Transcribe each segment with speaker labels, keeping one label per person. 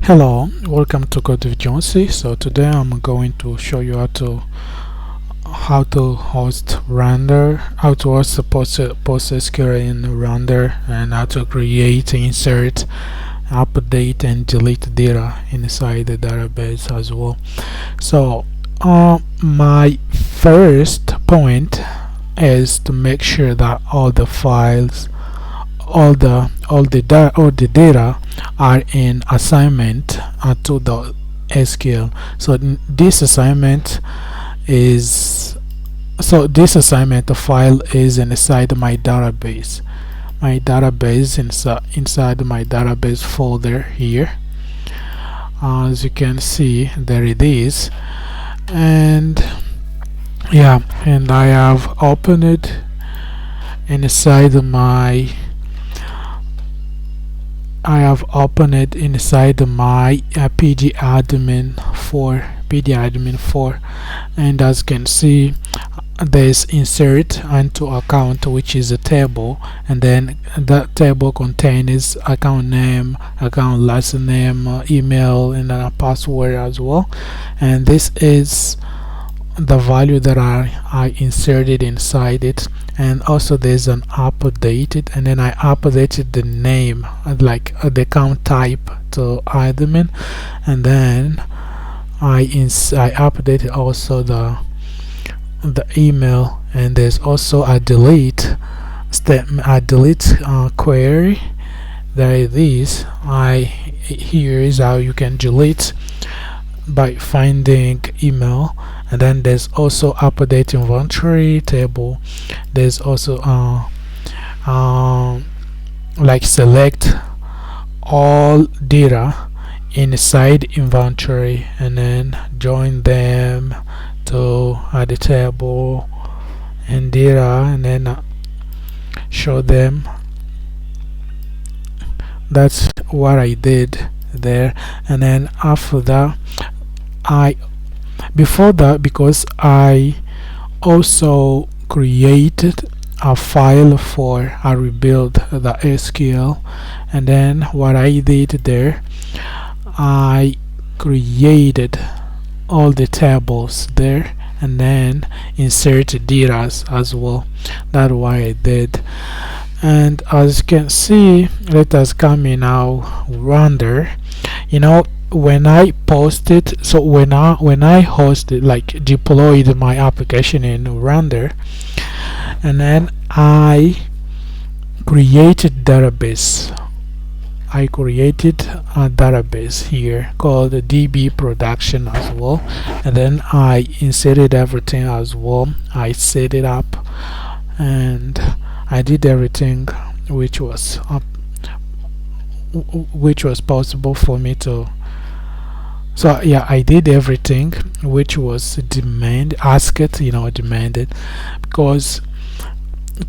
Speaker 1: Hello, welcome to Code with Jonesy. So today I'm going to show you how to host render, how to host the PostgreSQL in render, and how to create, insert, update, and delete data inside the database as well. So my first point is to make sure that all the files, all the data are in assignment to the SQL. So this assignment is this assignment file is inside my database. Inside my database folder here. As you can see, there it is, and yeah, and I have opened it inside my pdadmin 4, and as you can see, there's insert into account, which is a table, and then that table contains account name, account last name, email, and a password as well. And this is the value that I inserted inside it. And also there's an updated, and then I updated the name, like the account type to admin, and then I updated also the email. And there's also a delete query. There it is. Here is how you can delete by finding email. And then there's also update inventory table. There's also like select all data inside inventory and then join them to the table and data, and then show them. That's what I did there. And then after that, before that, because I also created a file for a rebuild.sql, and then what I did there, I created all the tables there and then insert data as well. That's what I did. And as you can see, let us come in now render. When I posted, so when I hosted, like deployed my application in render, and then I created database. I created a database here called DB production as well, and then I inserted everything as well. I set it up and I did everything which was possible for me to. So yeah, I did everything which was demanded, because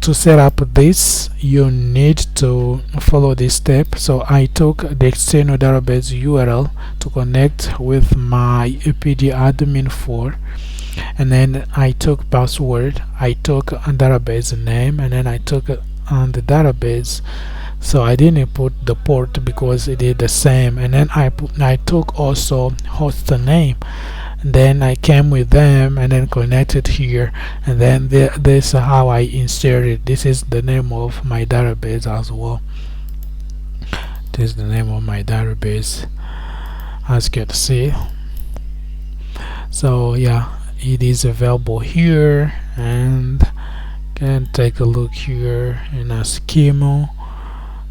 Speaker 1: to set up this you need to follow this step. So I took the external database URL to connect with my pdadmin 4, and then I took password, I took a database name, and then I took the database. So I didn't put the port because it did the same, and then I took also host name, and then I came with them and then connected here, and then this is how I inserted. This is the name of my database as well. This is the name of my database, as you can see. So yeah, it is available here, and can take a look here in a schema.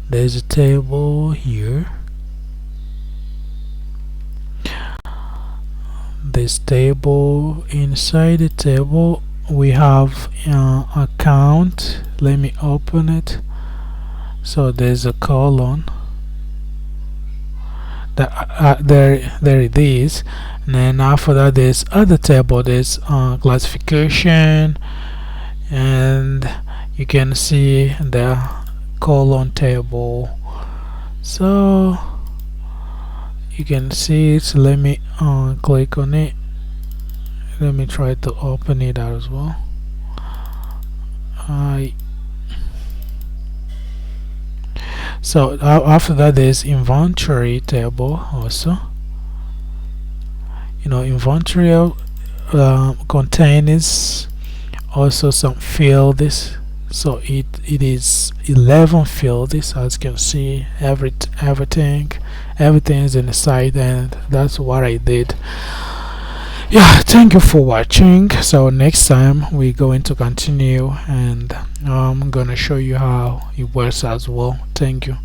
Speaker 1: There's a table here. This table, inside the table we have account. Let me open it. So there's a colon that there it is, and then after that there's other table. There's classification, and you can see the colon table. So you can see it. Let me click on it. Let me try to open it as well. So after that, there's inventory table also. Inventory contains also some fields. So it is 11 fields, as you can see. Everything is inside, and that's what I did. Yeah, thank you for watching. So next time we're going to continue, and I'm gonna show you how it works as well. Thank you.